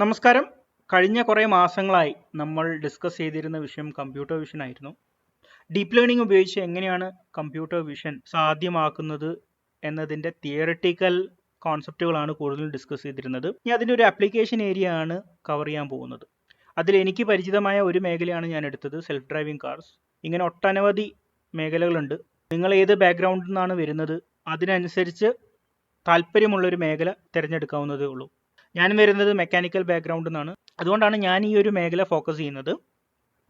നമസ്കാരം. കഴിഞ്ഞ കുറേ മാസങ്ങളായി നമ്മൾ ഡിസ്കസ് ചെയ്തിരുന്ന വിഷയം കമ്പ്യൂട്ടർ വിഷൻ ആയിരുന്നു. ഡീപ്പ് ലേണിംഗ് ഉപയോഗിച്ച് എങ്ങനെയാണ് കമ്പ്യൂട്ടർ വിഷൻ സാധ്യമാക്കുന്നത് എന്നതിൻ്റെ തിയറിറ്റിക്കൽ കോൺസെപ്റ്റുകളാണ് കൂടുതലും ഡിസ്കസ് ചെയ്തിരുന്നത്. ഇനി അതിൻ്റെ ഒരു ആപ്ലിക്കേഷൻ ഏരിയ ആണ് കവർ ചെയ്യാൻ പോകുന്നത്. അതിൽ എനിക്ക് പരിചിതമായ ഒരു മേഖലയാണ് ഞാൻ എടുത്തത്, സെൽഫ് ഡ്രൈവിംഗ് കാർസ്. ഇങ്ങനെ ഒട്ടനവധി മേഖലകളുണ്ട്. നിങ്ങൾ ഏത് ബാക്ക്ഗ്രൗണ്ടിൽ നിന്നാണ് വരുന്നത് അതിനനുസരിച്ച് താല്പര്യമുള്ളൊരു മേഖല തിരഞ്ഞെടുക്കാവുന്നതേ ഉള്ളൂ. ഞാൻ വരുന്നത് മെക്കാനിക്കൽ ബാക്ക്ഗ്രൗണ്ടിൽ നിന്നാണ്. അതുകൊണ്ടാണ് ഞാൻ ഈ ഒരു മേഖല ഫോക്കസ് ചെയ്യുന്നത്.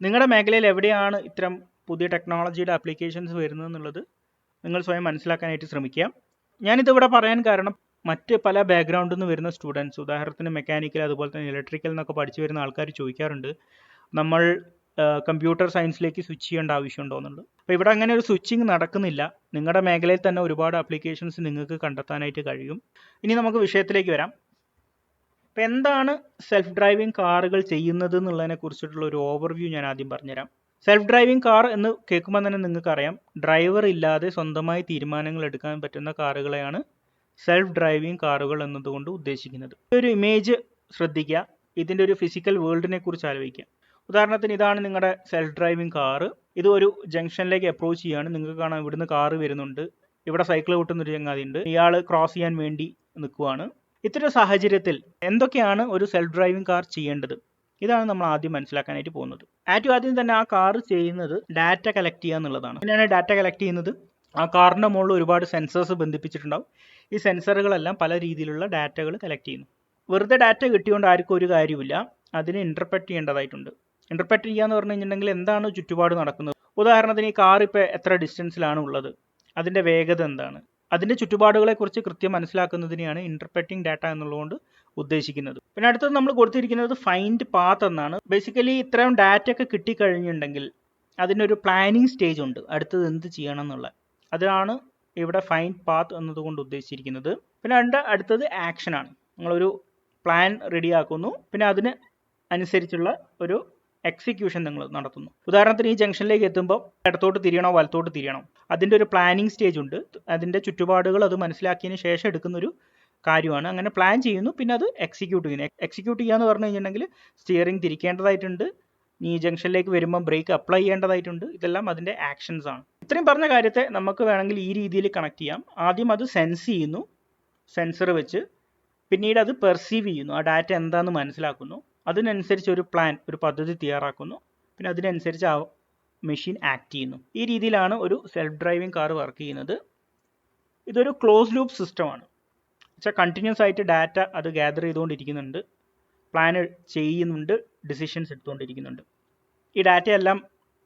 നിങ്ങളുടെ മേഖലയിൽ എവിടെയാണ് ഇത്തരം പുതിയ ടെക്നോളജിയുടെ ആപ്ലിക്കേഷൻസ് വരുന്നത് എന്നുള്ളത് നിങ്ങൾ സ്വയം മനസ്സിലാക്കാനായിട്ട് ശ്രമിക്കുക. ഞാനിതിവിടെ പറയാൻ കാരണം മറ്റ് പല ബാക്ക്ഗ്രൗണ്ടിൽ നിന്ന് വരുന്ന സ്റ്റുഡൻസ്, ഉദാഹരണത്തിന് മെക്കാനിക്കൽ അതുപോലെ തന്നെ ഇലക്ട്രിക്കൽ എന്നൊക്കെ പഠിച്ചു വരുന്ന ആൾക്കാർ ചോദിക്കാറുണ്ട്, നമ്മൾ കമ്പ്യൂട്ടർ സയൻസിലേക്ക് സ്വിച്ച് ചെയ്യേണ്ട ആവശ്യമുണ്ടോ എന്നുള്ളത്. അപ്പോൾ ഇവിടെ അങ്ങനെ ഒരു സ്വിച്ചിങ് നടക്കുന്നില്ല. നിങ്ങളുടെ മേഖലയിൽ തന്നെ ഒരുപാട് ആപ്ലിക്കേഷൻസ് നിങ്ങൾക്ക് കണ്ടെത്താനായിട്ട് കഴിയും. ഇനി നമുക്ക് വിഷയത്തിലേക്ക് വരാം. അപ്പോൾ എന്താണ് സെൽഫ് ഡ്രൈവിംഗ് കാറുകൾ ചെയ്യുന്നത് എന്നുള്ളതിനെ കുറിച്ചിട്ടുള്ള ഒരു ഓവർവ്യൂ ഞാൻ ആദ്യം പറഞ്ഞുതരാം. സെൽഫ് ഡ്രൈവിംഗ് കാർ എന്ന് കേൾക്കുമ്പോൾ തന്നെ നിങ്ങൾക്കറിയാം, ഡ്രൈവർ ഇല്ലാതെ സ്വന്തമായി തീരുമാനങ്ങൾ എടുക്കാൻ പറ്റുന്ന കാറുകളെയാണ് സെൽഫ് ഡ്രൈവിംഗ് കാറുകൾ എന്നതുകൊണ്ട് ഉദ്ദേശിക്കുന്നത്. ഒരു ഇമേജ് ശ്രദ്ധിക്കുക, ഇതിൻ്റെ ഒരു ഫിസിക്കൽ വേൾഡിനെ കുറിച്ച് ആലോചിക്കുക. ഉദാഹരണത്തിന് ഇതാണ് നിങ്ങളുടെ സെൽഫ് ഡ്രൈവിംഗ് കാറ്. ഇത് ഒരു ജംഗ്ഷനിലേക്ക് അപ്രോച്ച് ചെയ്യുകയാണ്. നിങ്ങൾക്ക് കാണാം ഇവിടുന്ന് കാറ് വരുന്നുണ്ട്, ഇവിടെ സൈക്കിൾ ഓട്ടുന്നൊരു ചങ്ങാതി ഉണ്ട്, ഇയാൾ ക്രോസ് ചെയ്യാൻ വേണ്ടി നിൽക്കുവാണ്. ഇത്തരം സാഹചര്യത്തിൽ എന്തൊക്കെയാണ് ഒരു സെൽഫ് ഡ്രൈവിംഗ് കാർ ചെയ്യേണ്ടത്? ഇതാണ് നമ്മൾ ആദ്യം മനസ്സിലാക്കാനായിട്ട് പോകുന്നത്. ആദ്യം തന്നെ ആ കാർ ചെയ്യുന്നത് ഡാറ്റ കളക്ട് ചെയ്യുക എന്നുള്ളതാണ്. എങ്ങനെയാണ് ഡാറ്റ കളക്ട് ചെയ്യുന്നത്? ആ കാറിൻ്റെ മുകളിൽ ഒരുപാട് സെൻസേഴ്സ് ബന്ധിപ്പിച്ചിട്ടുണ്ടാവും. ഈ സെൻസറുകളെല്ലാം പല രീതിയിലുള്ള ഡാറ്റകൾ കളക്ട് ചെയ്യുന്നു. വെറുതെ ഡാറ്റ കിട്ടിയോണ്ട് ആർക്കും ഒരു കാര്യമില്ല, അതിനെ ഇൻ്റർപ്രറ്റ് ചെയ്യേണ്ടതായിട്ടുണ്ട്. ഇൻ്റർപ്രറ്റ് ചെയ്യുക എന്ന് പറഞ്ഞു കഴിഞ്ഞിട്ടുണ്ടെങ്കിൽ എന്താണ് ചുറ്റുപാട് നടക്കുന്നത്. ഉദാഹരണത്തിന് ഈ കാർ ഇപ്പോൾ എത്ര ഡിസ്റ്റൻസിലാണ് ഉള്ളത്, അതിൻ്റെ വേഗത എന്താണ്, അതിൻ്റെ ചുറ്റുപാടുകളെക്കുറിച്ച് കൃത്യം മനസ്സിലാക്കുന്നതിനെയാണ് ഇൻ്റർപ്രറ്റിംഗ് ഡാറ്റ എന്നുള്ളതുകൊണ്ട് ഉദ്ദേശിക്കുന്നത്. പിന്നെ അടുത്തത് നമ്മൾ കൊടുത്തിരിക്കുന്നത് ഫൈൻഡ് പാത്ത് എന്നാണ്. ബേസിക്കലി ഇത്രയും ഡാറ്റ ഒക്കെ കിട്ടിക്കഴിഞ്ഞിട്ടുണ്ടെങ്കിൽ അതിനൊരു പ്ലാനിങ് സ്റ്റേജ് ഉണ്ട്, അടുത്തത് എന്ത് ചെയ്യണം എന്നുള്ള. അതാണ് ഇവിടെ ഫൈൻഡ് പാത്ത് എന്നതുകൊണ്ട് ഉദ്ദേശിച്ചിരിക്കുന്നത്. പിന്നെ അടുത്തത് ആക്ഷനാണ്. നിങ്ങളൊരു പ്ലാൻ റെഡിയാക്കുന്നു, പിന്നെ അതിന് അനുസരിച്ചുള്ള ഒരു എക്സിക്യൂഷൻ നിങ്ങൾ നടത്തുന്നു. ഉദാഹരണത്തിന് ഈ ജംഗ്ഷനിലേക്ക് എത്തുമ്പോൾ ഇടത്തോട്ട് തിരിയണോ വലത്തോട്ട് തിരിയണോ, അതിൻ്റെ ഒരു പ്ലാനിങ് സ്റ്റേജ് ഉണ്ട്. അതിൻ്റെ ചുറ്റുപാടുകൾ അത് മനസ്സിലാക്കിയതിന് ശേഷം എടുക്കുന്നൊരു കാര്യമാണ്. അങ്ങനെ പ്ലാൻ ചെയ്യുന്നു, പിന്നെ അത് എക്സിക്യൂട്ട് ചെയ്യുന്നു. എക്സിക്യൂട്ട് ചെയ്യുക എന്ന് പറഞ്ഞു കഴിഞ്ഞിട്ടുണ്ടെങ്കിൽ സ്റ്റിയറിംഗ് തിരിക്കേണ്ടതായിട്ടുണ്ട്, ഈ ജംഗ്ഷനിലേക്ക് വരുമ്പോൾ ബ്രേക്ക് അപ്ലൈ ചെയ്യേണ്ടതായിട്ടുണ്ട്. ഇതെല്ലാം അതിൻ്റെ ആക്ഷൻസ് ആണ്. ഇത്രയും പറഞ്ഞ കാര്യത്തെ നമുക്ക് വേണമെങ്കിൽ ഈ രീതിയിൽ കണക്ട് ചെയ്യാം. ആദ്യം അത് സെൻസ് ചെയ്യുന്നു സെൻസർ വെച്ച്, പിന്നീട് അത് പെർസീവ് ചെയ്യുന്നു, ആ ഡാറ്റ എന്താണെന്ന് മനസ്സിലാക്കുന്നു, അതിനനുസരിച്ച് ഒരു പ്ലാൻ, ഒരു പദ്ധതി തയ്യാറാക്കുന്നു, പിന്നെ അതിനനുസരിച്ച് ആ മെഷീൻ ആക്ട് ചെയ്യുന്നു. ഈ രീതിയിലാണ് ഒരു സെൽഫ് ഡ്രൈവിംഗ് കാർ വർക്ക് ചെയ്യുന്നത്. ഇതൊരു ക്ലോസ് ലൂപ്പ് സിസ്റ്റമാണ്. വെച്ചാൽ കണ്ടിന്യൂസ് ആയിട്ട് ഡാറ്റ അത് ഗ്യാദർ ചെയ്തുകൊണ്ടിരിക്കുന്നുണ്ട്, പ്ലാൻ ചെയ്യുന്നുണ്ട്, ഡിസിഷൻസ് എടുത്തുകൊണ്ടിരിക്കുന്നുണ്ട്. ഈ ഡാറ്റയെല്ലാം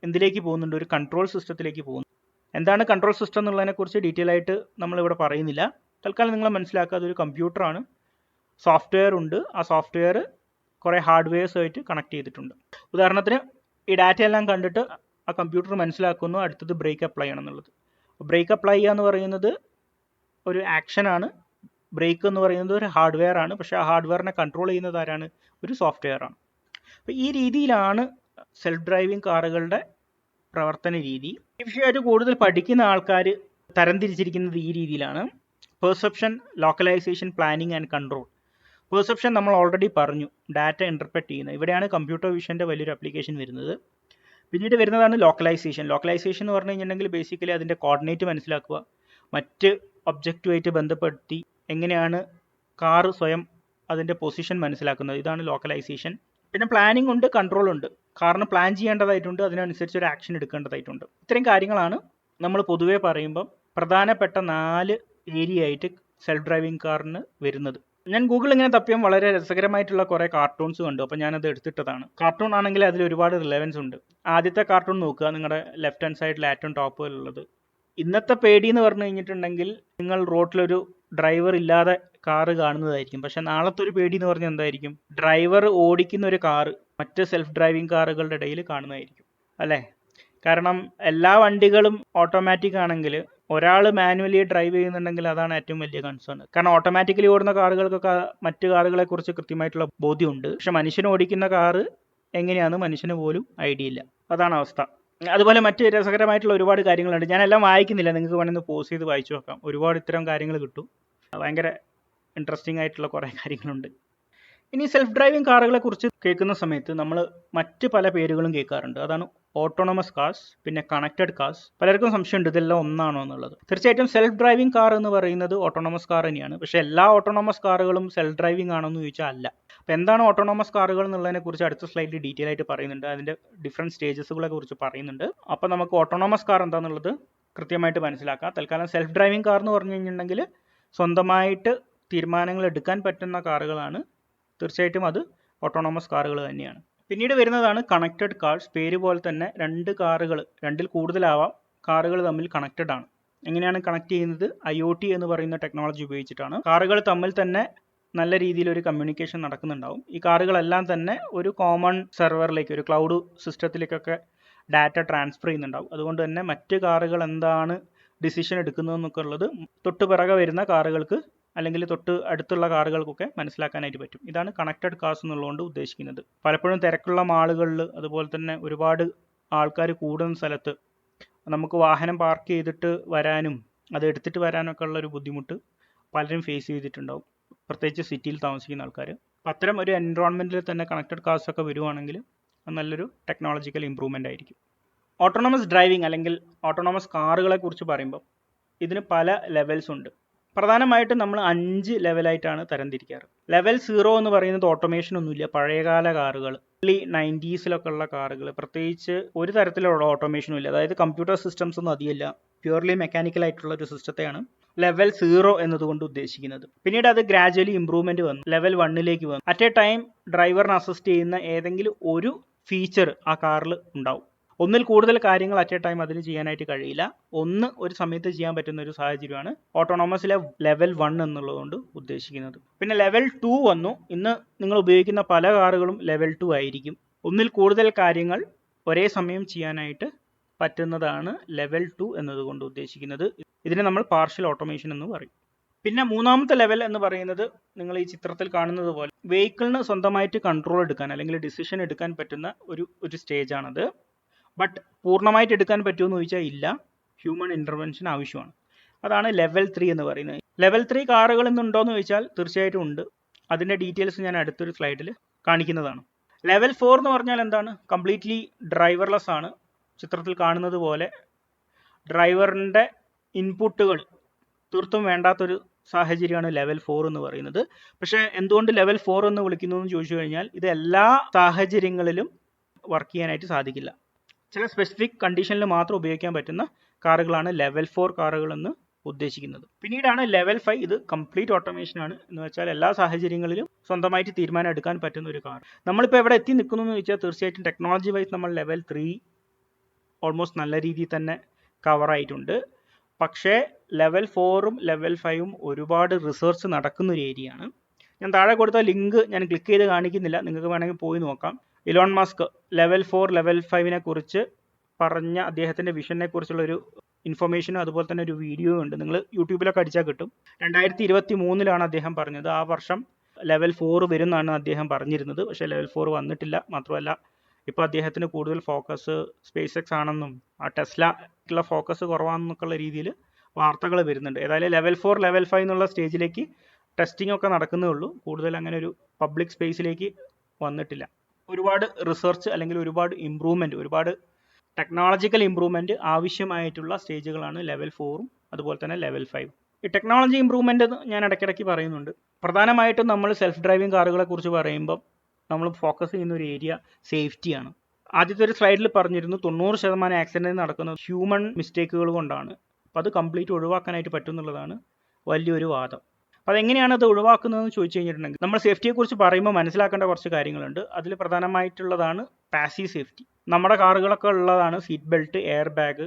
എന്തിലേക്ക് പോകുന്നുണ്ട്? ഒരു കൺട്രോൾ സിസ്റ്റത്തിലേക്ക് പോകുന്നു. എന്താണ് കൺട്രോൾ സിസ്റ്റം എന്നുള്ളതിനെക്കുറിച്ച് ഡീറ്റെയിൽ ആയിട്ട് നമ്മളിവിടെ പറയുന്നില്ല. തൽക്കാലം നിങ്ങൾ മനസ്സിലാക്കുക, അതൊരു കമ്പ്യൂട്ടറാണ്. സോഫ്റ്റ്വെയർ ഉണ്ട്, ആ സോഫ്റ്റ്വെയർ കുറേ ഹാർഡ്വെയർസുമായിട്ട് കണക്ട് ചെയ്തിട്ടുണ്ട്. ഉദാഹരണത്തിന് ഈ ഡാറ്റ എല്ലാം കണ്ടിട്ട് ആ കമ്പ്യൂട്ടർ മനസ്സിലാക്കുന്നു അടുത്തത് ബ്രേക്ക് അപ്ലൈ ചെയ്യണം എന്നുള്ളത്. ബ്രേക്ക് അപ്ലൈ ചെയ്യുക എന്ന് പറയുന്നത് ഒരു ആക്ഷനാണ്. ബ്രേക്ക് എന്ന് പറയുന്നത് ഒരു ഹാർഡ്വെയർ ആണ്. പക്ഷേ ആ ഹാർഡ്വെയറിനെ കൺട്രോൾ ചെയ്യുന്നത് ആരാണ്? ഒരു സോഫ്റ്റ്വെയർ ആണ്. അപ്പോൾ ഈ രീതിയിലാണ് സെൽഫ് ഡ്രൈവിംഗ് കാറുകളുടെ പ്രവർത്തന രീതി. ഈ വിഷയമായിട്ട് കൂടുതൽ പഠിക്കുന്ന ആൾക്കാർ തരംതിരിച്ചിരിക്കുന്നത് ഈ രീതിയിലാണ്: perception, localisation, planning and control. Perception നമ്മൾ ഓൾറെഡി പറഞ്ഞു, ഡാറ്റ ഇൻ്റർപ്രറ്റ് ചെയ്യുന്നത്. ഇവിടെയാണ് കമ്പ്യൂട്ടർ വിഷൻ്റെ വലിയൊരു ആപ്ലിക്കേഷൻ വരുന്നത്. പിന്നീട് വരുന്നതാണ് ലോക്കലൈസേഷൻ. ലോക്കലൈസേഷൻ എന്ന് പറഞ്ഞു കഴിഞ്ഞിട്ടുണ്ടെങ്കിൽ ബേസിക്കലി അതിൻ്റെ കോർഡിനേറ്റ് മനസ്സിലാക്കുക, മറ്റ് ഒബ്ജക്റ്റുമായിട്ട് ബന്ധപ്പെടുത്തി എങ്ങനെയാണ് കാറ് സ്വയം അതിൻ്റെ പൊസിഷൻ മനസ്സിലാക്കുന്നത്. ഇതാണ് ലോക്കലൈസേഷൻ. പിന്നെ പ്ലാനിംഗ് ഉണ്ട്, കൺട്രോൾ ഉണ്ട്. കാറിന് പ്ലാൻ ചെയ്യേണ്ടതായിട്ടുണ്ട്, അതിനനുസരിച്ച് ഒരു ആക്ഷൻ എടുക്കേണ്ടതായിട്ടുണ്ട്. ഇത്രയും കാര്യങ്ങളാണ് നമ്മൾ പൊതുവേ പറയുമ്പം പ്രധാനപ്പെട്ട 4 ഏരിയ ആയിട്ട് സെൽഫ് ഡ്രൈവിംഗ് കാറിന് വരുന്നത്. ഞാൻ ഗൂഗിളിൽ ഇങ്ങനെ തപ്പിയാൽ വളരെ രസകരമായിട്ടുള്ള കുറേ കാർട്ടൂൺസ് കണ്ടു. അപ്പോൾ ഞാനത് എടുത്തിട്ടതാണ്. കാർട്ടൂൺ ആണെങ്കിൽ അതിൽ ഒരുപാട് റിലവൻസ് ഉണ്ട്. ആദ്യത്തെ കാർട്ടൂൺ നോക്കുക, നിങ്ങളുടെ ലെഫ്റ്റ് ഹാൻഡ് സൈഡിൽ ഏറ്റവും ടോപ്പിലുള്ളത്. ഇന്നത്തെ പേടി എന്ന് പറഞ്ഞു കഴിഞ്ഞിട്ടുണ്ടെങ്കിൽ നിങ്ങൾ റോഡിലൊരു ഡ്രൈവർ ഇല്ലാതെ കാറ് കാണുന്നതായിരിക്കും. പക്ഷെ നാളത്തെ ഒരു പേടി എന്ന് പറഞ്ഞാൽ എന്തായിരിക്കും? ഡ്രൈവർ ഓടിക്കുന്ന ഒരു കാറ് മറ്റ് സെൽഫ് ഡ്രൈവിംഗ് കാറുകളുടെ ഇടയിൽ കാണുന്നതായിരിക്കും, അല്ലേ? കാരണം എല്ലാ വണ്ടികളും ഓട്ടോമാറ്റിക് ആണെങ്കിൽ ഒരാൾ മാനുവലി ഡ്രൈവ് ചെയ്യുന്നുണ്ടെങ്കിൽ അതാണ് ഏറ്റവും വലിയ കൺസേൺ. കാരണം ഓട്ടോമാറ്റിക്കലി ഓടുന്ന കാറുകൾക്കൊക്കെ മറ്റ് കാറുകളെ കുറിച്ച് കൃത്യമായിട്ടുള്ള ബോധ്യമുണ്ട്. പക്ഷെ മനുഷ്യൻ ഓടിക്കുന്ന കാറ് എങ്ങനെയാണെന്ന് മനുഷ്യന് പോലും ഐഡിയ ഇല്ല. അതാണ് അവസ്ഥ. അതുപോലെ മറ്റ് രസകരമായിട്ടുള്ള ഒരുപാട് കാര്യങ്ങളുണ്ട്. ഞാനെല്ലാം വായിക്കുന്നില്ല, നിങ്ങൾക്ക് വേണമെങ്കിൽ പോസ് ചെയ്ത് വായിച്ചു നോക്കാം. ഒരുപാട് ഇത്തരം കാര്യങ്ങൾ കിട്ടും. ഭയങ്കര ഇൻട്രസ്റ്റിംഗ് ആയിട്ടുള്ള കുറേ കാര്യങ്ങളുണ്ട്. ഇനി സെൽഫ് ഡ്രൈവിംഗ് കാറുകളെ കുറിച്ച് കേൾക്കുന്ന സമയത്ത് നമ്മൾ മറ്റ് പല പേരുകളും കേൾക്കാറുണ്ട്. അതാണ് ഓട്ടോണമസ് കാർസ്, പിന്നെ കണക്റ്റഡ് കാർസ്. പലർക്കും സംശയമുണ്ട് ഇതെല്ലാം ഒന്നാണോ എന്നുള്ളത്. തീർച്ചയായിട്ടും സെൽഫ് ഡ്രൈവിംഗ് കാർ എന്ന് പറയുന്നത് ഓട്ടോണമസ് കാർ തന്നെയാണ്. പക്ഷേ എല്ലാ ഓട്ടോണമസ് കാറുകളും സെൽഫ് ഡ്രൈവിംഗ് ആണോ എന്ന് ചോദിച്ചാൽ അല്ല. അപ്പോൾ എന്താണ് ഓട്ടോണമസ് കാറുകൾ എന്നുള്ളതിനെ കുറിച്ച് അടുത്ത സ്ലൈഡിൽ ഡീറ്റെയിൽ ആയിട്ട് പറയുന്നുണ്ട്. അതിൻ്റെ ഡിഫറെൻറ്റ് സ്റ്റേജസുകളെ കുറിച്ച് പറയുന്നുണ്ട്. അപ്പോൾ നമുക്ക് ഓട്ടോണമസ് കാർ എന്താണെന്നുള്ളത് കൃത്യമായിട്ട് മനസ്സിലാക്കാം. തൽക്കാലം സെൽഫ് ഡ്രൈവിംഗ് കാർ എന്ന് പറഞ്ഞു കഴിഞ്ഞിട്ടുണ്ടെങ്കിൽ സ്വന്തമായിട്ട് തീരുമാനങ്ങൾ എടുക്കാൻ പറ്റുന്ന കാറുകളാണ്. തീർച്ചയായിട്ടും അത് ഓട്ടോണമസ് കാറുകൾ തന്നെയാണ്. പിന്നീട് വരുന്നതാണ് കണക്റ്റഡ് കാർസ്. പേര് പോലെ തന്നെ രണ്ട് കാറുകൾ, രണ്ടിൽ കൂടുതലാവാം കാറുകൾ തമ്മിൽ കണക്റ്റഡ് ആണ്. എങ്ങനെയാണ് കണക്ട് ചെയ്യുന്നത്? IoT എന്ന് പറയുന്ന ടെക്നോളജി ഉപയോഗിച്ചിട്ടാണ്. കാറുകൾ തമ്മിൽ തന്നെ നല്ല രീതിയിൽ ഒരു കമ്മ്യൂണിക്കേഷൻ നടക്കുന്നുണ്ടാവും. ഈ കാറുകളെല്ലാം തന്നെ ഒരു കോമൺ സെർവറിലേക്ക്, ഒരു ക്ലൗഡ് സിസ്റ്റത്തിലേക്കൊക്കെ ഡാറ്റ ട്രാൻസ്ഫർ ചെയ്യുന്നുണ്ടാവും. അതുകൊണ്ട് തന്നെ മറ്റ് കാറുകൾ എന്താണ് ഡിസിഷൻ എടുക്കുന്നതെന്നൊക്കെ ഉള്ളത് തൊട്ട് പിറകെ വരുന്ന കാറുകൾക്ക് അല്ലെങ്കിൽ തൊട്ട് അടുത്തുള്ള കാറുകൾക്കൊക്കെ മനസ്സിലാക്കാനായിട്ട് പറ്റും. ഇതാണ് കണക്റ്റഡ് കാർസ് എന്നുള്ളതുകൊണ്ട് ഉദ്ദേശിക്കുന്നത്. പലപ്പോഴും തിരക്കുള്ള മാളുകളിൽ, അതുപോലെ തന്നെ ഒരുപാട് ആൾക്കാർ കൂടുന്ന സ്ഥലത്ത് നമുക്ക് വാഹനം പാർക്ക് ചെയ്തിട്ട് വരാനും അത് എടുത്തിട്ട് വരാനൊക്കെ ഉള്ള ഒരു ബുദ്ധിമുട്ട് പലരും ഫേസ് ചെയ്തിട്ടുണ്ടാവും, പ്രത്യേകിച്ച് സിറ്റിയിൽ താമസിക്കുന്ന ആൾക്കാർ. അപ്പം അത്തരം ഒരു എൻവറോൺമെൻറ്റിൽ തന്നെ കണക്റ്റഡ് കാർസ് ഒക്കെ വരുവാണെങ്കിൽ അത് നല്ലൊരു ടെക്നോളജിക്കൽ ഇമ്പ്രൂവ്മെൻ്റ് ആയിരിക്കും. ഓട്ടോണമസ് ഡ്രൈവിംഗ് അല്ലെങ്കിൽ ഓട്ടോണമസ് കാറുകളെ കുറിച്ച് പറയുമ്പോൾ ഇതിന് പല ലെവൽസ് ഉണ്ട്. പ്രധാനമായിട്ടും നമ്മൾ 5 ലെവലായിട്ടാണ് തരംതിരിക്കാറ്. ലെവൽ 0 എന്ന് പറയുന്നത് ഓട്ടോമേഷൻ ഒന്നുമില്ല, പഴയകാല കാറുകൾ, 90s ഉള്ള കാറുകൾ, പ്രത്യേകിച്ച് ഒരു തരത്തിലുള്ള ഓട്ടോമേഷനും ഇല്ല. അതായത് കമ്പ്യൂട്ടർ സിസ്റ്റംസ് ഒന്നും അധികമില്ല, പ്യൂർലി മെക്കാനിക്കൽ ആയിട്ടുള്ള ഒരു സിസ്റ്റത്തെയാണ് ലെവൽ 0 എന്നതുകൊണ്ട് ഉദ്ദേശിക്കുന്നത്. പിന്നീട് അത് ഗ്രാജുവലി ഇമ്പ്രൂവ്മെന്റ് വന്നു, ലെവൽ 1ലേക്ക് വന്നു. അറ്റ് എ ടൈം ഡ്രൈവറിന് അസിസ്റ്റ് ചെയ്യുന്ന ഏതെങ്കിലും ഒരു ഫീച്ചർ ആ കാറിൽ ഉണ്ടാവും. ഒന്നിൽ കൂടുതൽ കാര്യങ്ങൾ അറ്റ് എ ടൈം അതിന് ചെയ്യാനായിട്ട് കഴിയില്ല. ഒരു സമയത്ത് ചെയ്യാൻ പറ്റുന്ന ഒരു സാഹചര്യമാണ് ഓട്ടോണോമസിലെ ലെവൽ 1 എന്നുള്ളതുകൊണ്ട് ഉദ്ദേശിക്കുന്നത്. പിന്നെ ലെവൽ 2 വന്നു. ഇന്ന് നിങ്ങൾ ഉപയോഗിക്കുന്ന പല കാറുകളും ലെവൽ 2 ആയിരിക്കും. ഒന്നിൽ കൂടുതൽ കാര്യങ്ങൾ ഒരേ സമയം ചെയ്യാനായിട്ട് പറ്റുന്നതാണ് ലെവൽ 2 എന്നതുകൊണ്ട് ഉദ്ദേശിക്കുന്നത്. ഇതിനെ നമ്മൾ പാർഷ്യൽ ഓട്ടോമേഷൻ എന്ന് പറയും. പിന്നെ മൂന്നാമത്തെ ലെവൽ എന്ന് പറയുന്നത് നിങ്ങൾ ഈ ചിത്രത്തിൽ കാണുന്നത് പോലെ വെഹിക്കിളിന് സ്വന്തമായിട്ട് കൺട്രോൾ എടുക്കാൻ അല്ലെങ്കിൽ ഡിസിഷൻ എടുക്കാൻ പറ്റുന്ന ഒരു സ്റ്റേജാണത്. ബട്ട് പൂർണ്ണമായിട്ട് എടുക്കാൻ പറ്റുമെന്ന് ചോദിച്ചാൽ ഇല്ല, ഹ്യൂമൻ ഇൻ്റർവെൻഷൻ ആവശ്യമാണ്. അതാണ് ലെവൽ 3 എന്ന് പറയുന്നത്. ലെവൽ 3 കാറുകൾ ഇന്നുണ്ടോയെന്ന് ചോദിച്ചാൽ തീർച്ചയായിട്ടും ഉണ്ട്. അതിൻ്റെ ഡീറ്റെയിൽസ് ഞാൻ അടുത്തൊരു സ്ലൈഡിൽ കാണിക്കുന്നതാണ്. ലെവൽ 4 എന്ന് പറഞ്ഞാൽ എന്താണ്? കംപ്ലീറ്റ്ലി ഡ്രൈവർലെസ് ആണ്. ചിത്രത്തിൽ കാണുന്നത് പോലെ ഡ്രൈവറിൻ്റെ ഇൻപുട്ടുകൾ തീർത്തും വേണ്ടാത്തൊരു സാഹചര്യമാണ് ലെവൽ 4 എന്ന് പറയുന്നത്. പക്ഷേ എന്തുകൊണ്ട് ലെവൽ 4 എന്ന് വിളിക്കുന്നു എന്ന് ചോദിച്ചു കഴിഞ്ഞാൽ ഇത് എല്ലാ സാഹചര്യങ്ങളിലും വർക്ക് ചെയ്യാനായിട്ട് സാധിക്കില്ല. ചില സ്പെസിഫിക് കണ്ടീഷനിൽ മാത്രം ഉപയോഗിക്കാൻ പറ്റുന്ന കാറുകളാണ് ലെവൽ 4 കാറുകൾ എന്ന് ഉദ്ദേശിക്കുന്നത്. പിന്നീടാണ് ലെവൽ 5. ഇത് കംപ്ലീറ്റ് ഓട്ടോമേഷൻ ആണ്. എന്ന് വെച്ചാൽ എല്ലാ സാഹചര്യങ്ങളിലും സ്വന്തമായിട്ട് തീരുമാനം എടുക്കാൻ പറ്റുന്ന ഒരു കാർ. നമ്മളിപ്പോൾ എവിടെ എത്തി നിൽക്കുന്നു എന്ന് ചോദിച്ചാൽ തീർച്ചയായിട്ടും ടെക്നോളജി വൈസ് നമ്മൾ ലെവൽ 3 ഓൾമോസ്റ്റ് നല്ല രീതിയിൽ തന്നെ കവർ ആയിട്ടുണ്ട്. പക്ഷേ ലെവൽ 4ഉം ലെവൽ 5ഉം ഒരുപാട് റിസർച്ച് നടക്കുന്ന ഒരു ഏരിയയാണ്. ഞാൻ താഴെ കൊടുത്ത ലിങ്ക് ഞാൻ ക്ലിക്ക് ചെയ്ത് കാണിക്കുന്നില്ല, നിങ്ങൾക്ക് വേണമെങ്കിൽ പോയി നോക്കാം. ഇലോൺ മസ്ക് ലെവൽ 4 ലെവൽ 5നെ കുറിച്ച് പറഞ്ഞ അദ്ദേഹത്തിൻ്റെ വിഷനെ കുറിച്ചുള്ളൊരു ഇൻഫർമേഷനും അതുപോലെ തന്നെ ഒരു വീഡിയോ ഉണ്ട്. നിങ്ങൾ യൂട്യൂബിലൊക്കെ അടിച്ചാൽ കിട്ടും. 2023 അദ്ദേഹം പറഞ്ഞത്. ആ വർഷം ലെവൽ 4 വരുമെന്നാണ് അദ്ദേഹം പറഞ്ഞിരുന്നത്. പക്ഷേ ലെവൽ 4 വന്നിട്ടില്ല. മാത്രമല്ല ഇപ്പോൾ അദ്ദേഹത്തിന് കൂടുതൽ ഫോക്കസ് സ്പേസ് എക്സ് ആണെന്നും ആ ടെസ്ലയ്ക്കുള്ള ഫോക്കസ് കുറവാണെന്നൊക്കെയുള്ള രീതിയിൽ വാർത്തകൾ വരുന്നുണ്ട്. ഏതായാലും ലെവൽ 4 ലെവൽ 5 എന്നുള്ള സ്റ്റേജിലേക്ക് ടെസ്റ്റിംഗ് ഒക്കെ നടക്കുന്നേ ഉള്ളൂ. കൂടുതൽ അങ്ങനെ ഒരു പബ്ലിക് സ്പേസിലേക്ക് വന്നിട്ടില്ല. ഒരുപാട് റിസർച്ച് അല്ലെങ്കിൽ ഒരുപാട് ഇമ്പ്രൂവ്മെൻറ്റ്, ഒരുപാട് ടെക്നോളജിക്കൽ ഇമ്പ്രൂവ്മെൻറ്റ് ആവശ്യമായിട്ടുള്ള സ്റ്റേജുകളാണ് ലെവൽ 4ഉം അതുപോലെ തന്നെ ലെവൽ 5. ഈ ടെക്നോളജി ഇമ്പ്രൂവ്മെൻറ്റ് ഞാൻ ഇടയ്ക്കിടയ്ക്ക് പറയുന്നുണ്ട്. പ്രധാനമായിട്ടും നമ്മൾ സെൽഫ് ഡ്രൈവിംഗ് കാറുകളെ കുറിച്ച് പറയുമ്പം നമ്മൾ ഫോക്കസ് ചെയ്യുന്ന ഒരു ഏരിയ സേഫ്റ്റിയാണ്. ആദ്യത്തെ ഒരു സ്ലൈഡിൽ പറഞ്ഞിരുന്നു 90% ആക്സിഡൻറ്റ് നടക്കുന്നത് ഹ്യൂമൻ മിസ്റ്റേക്കുകൾ കൊണ്ടാണ്. അപ്പോൾ അത് കംപ്ലീറ്റ് ഒഴിവാക്കാനായിട്ട് പറ്റും എന്നുള്ളതാണ് വലിയൊരു വാദം. അപ്പോൾ അതെങ്ങനെയാണ് അത് ഒഴിവാക്കുന്നതെന്ന് ചോദിച്ചു കഴിഞ്ഞിട്ടുണ്ടെങ്കിൽ നമ്മൾ സേഫ്റ്റിയെക്കുറിച്ച് പറയുമ്പോൾ മനസ്സിലാക്കേണ്ട കുറച്ച് കാര്യങ്ങളുണ്ട്. അതിൽ പ്രധാനമായിട്ടുള്ളതാണ് പാസീവ് സേഫ്റ്റി. നമ്മുടെ കാറുകളൊക്കെ ഉള്ളതാണ് സീറ്റ് ബെൽറ്റ്, എയർ ബാഗ്,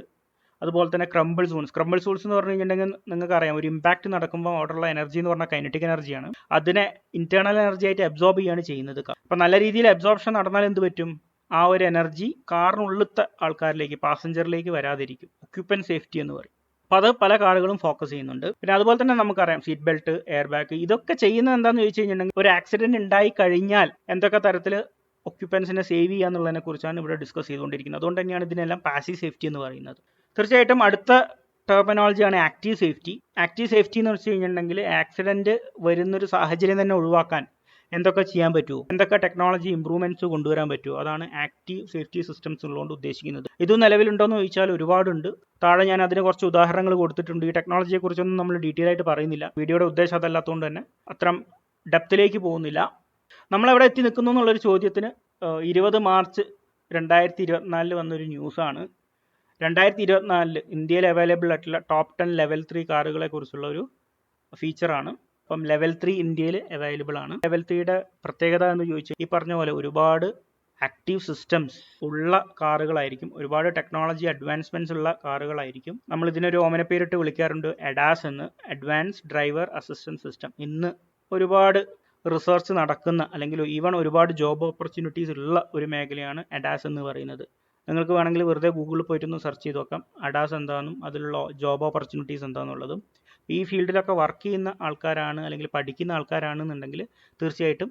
അതുപോലെ തന്നെ ക്രംബിൾ സോൺസ്. ക്രംബിൾ സോൺസ് എന്ന് പറഞ്ഞു കഴിഞ്ഞിട്ടുണ്ടെങ്കിൽ നിങ്ങൾക്ക് അറിയാം, ഒരു ഇമ്പാക്റ്റ് നടക്കുമ്പോൾ അവിടെയുള്ള എനർജി എന്ന് പറഞ്ഞാൽ കൈനറ്റിക് എനർജിയാണ്. അതിനെ ഇന്റേണൽ എനർജി ആയിട്ട് അബ്സോർബ് ചെയ്യുകയാണ് ചെയ്യുന്നത്. അപ്പോൾ നല്ല രീതിയിൽ അബ്സോർപ്ഷൻ നടന്നാൽ എന്ത് പറ്റും? ആ ഒരു എനർജി കാറിനുള്ളിലത്തെ ആൾക്കാരിലേക്ക്, പാസഞ്ചറിലേക്ക് വരാതിരിക്കും. ഒക്യുപ്പൻറ്റ് സേഫ്റ്റി എന്ന് പറയും. അപ്പോൾ അത് പല കാറുകളും ഫോക്കസ് ചെയ്യുന്നുണ്ട്. പിന്നെ അതുപോലെ തന്നെ നമുക്കറിയാം സീറ്റ് ബെൽറ്റ്, എയർ ബാഗ്, ഇതൊക്കെ ചെയ്യുന്നത് എന്താണെന്ന് ചോദിച്ചു കഴിഞ്ഞിട്ടുണ്ടെങ്കിൽ ഒരു ആക്സിഡന്റ് ഉണ്ടായി കഴിഞ്ഞാൽ എന്തൊക്കെ തരത്തിൽ ഒക്യുപ്പൻസിനെ സേവ് ചെയ്യുക എന്നുള്ളതിനെ കുറിച്ചാണ് ഇവിടെ ഡിസ്കസ് ചെയ്തുകൊണ്ടിരിക്കുന്നത്. അതുകൊണ്ട് തന്നെയാണ് ഇതിനെല്ലാം പാസീവ് സേഫ്റ്റി എന്ന് പറയുന്നത്. തീർച്ചയായിട്ടും അടുത്ത ടെർമിനോളജിയാണ് ആക്റ്റീവ് സേഫ്റ്റി. ആക്റ്റീവ് സേഫ്റ്റി എന്ന് വെച്ച് കഴിഞ്ഞിട്ടുണ്ടെങ്കിൽ ആക്സിഡന്റ് വരുന്നൊരു സാഹചര്യം തന്നെ ഒഴിവാക്കാൻ എന്തൊക്കെ ചെയ്യാൻ പറ്റുമോ, എന്തൊക്കെ ടെക്നോളജി ഇമ്പ്രൂവ്മെന്റ്സ് കൊണ്ടുവരാൻ പറ്റുമോ, അതാണ് ആക്റ്റീവ് സേഫ്റ്റി സിസ്റ്റംസ് ഉള്ളതുകൊണ്ട് ഉദ്ദേശിക്കുന്നത്. ഇത് നിലവിലുണ്ടോയെന്ന് ചോദിച്ചാൽ ഒരുപാടുണ്ട്. താഴെ ഞാൻ അതിന് കുറച്ച് ഉദാഹരണങ്ങൾ കൊടുത്തിട്ടുണ്ട്. ഈ ടെക്നോളജിയെ കുറിച്ചൊന്നും നമ്മൾ ഡീറ്റെയിൽ ആയിട്ട് പറയുന്നില്ല, വീഡിയോയുടെ ഉദ്ദേശം അതല്ലാത്തതുകൊണ്ട് തന്നെ അത്തരം ഡെപ്തിലേക്ക് പോകുന്നില്ല. നമ്മളെവിടെ എത്തി നിൽക്കുന്നു എന്നുള്ളൊരു ചോദ്യത്തിന് 20 മാർച്ച് 2024 വന്നൊരു ന്യൂസാണ്. 2024 ഇന്ത്യയിൽ അവൈലബിൾ ആയിട്ടുള്ള ടോപ്പ് 10 ലെവൽ 3 കാറുകളെ കുറിച്ചുള്ള ഒരു ഫീച്ചറാണ്. അപ്പം ലെവൽ 3 ഇന്ത്യയിൽ അവൈലബിൾ ആണ്. ലെവൽ 3യുടെ പ്രത്യേകത എന്ന് ചോദിച്ചാൽ ഈ പറഞ്ഞ പോലെ ഒരുപാട് ആക്റ്റീവ് സിസ്റ്റംസ് ഉള്ള കാറുകളായിരിക്കും, ഒരുപാട് ടെക്നോളജി അഡ്വാൻസ്മെന്റ്സ് ഉള്ള കാറുകളായിരിക്കും. നമ്മൾ ഇതിനൊരു ഓമനപ്പേരിട്ട് വിളിക്കാറുണ്ട് ADAS എന്ന്, അഡ്വാൻസ് ഡ്രൈവർ അസിസ്റ്റൻസ് സിസ്റ്റം. ഇന്ന് ഒരുപാട് റിസർച്ച് നടക്കുന്ന അല്ലെങ്കിൽ ഈവൺ ഒരുപാട് ജോബ് ഓപ്പർച്യൂണിറ്റീസ് ഉള്ള ഒരു മേഖലയാണ് ADAS എന്ന് പറയുന്നത്. നിങ്ങൾക്ക് വേണമെങ്കിൽ വെറുതെ ഗൂഗിളിൽ പോയിട്ടൊന്ന് സെർച്ച് ചെയ്ത് നോക്കാം ADAS എന്താണെന്നും അതിലുള്ള ജോബ് ഓപ്പർച്യൂണിറ്റീസ് എന്താണെന്നുള്ളതും. ഈ ഫീൽഡിലൊക്കെ വർക്ക് ചെയ്യുന്ന ആൾക്കാരാണ് അല്ലെങ്കിൽ പഠിക്കുന്ന ആൾക്കാരാണെന്നുണ്ടെങ്കിൽ തീർച്ചയായിട്ടും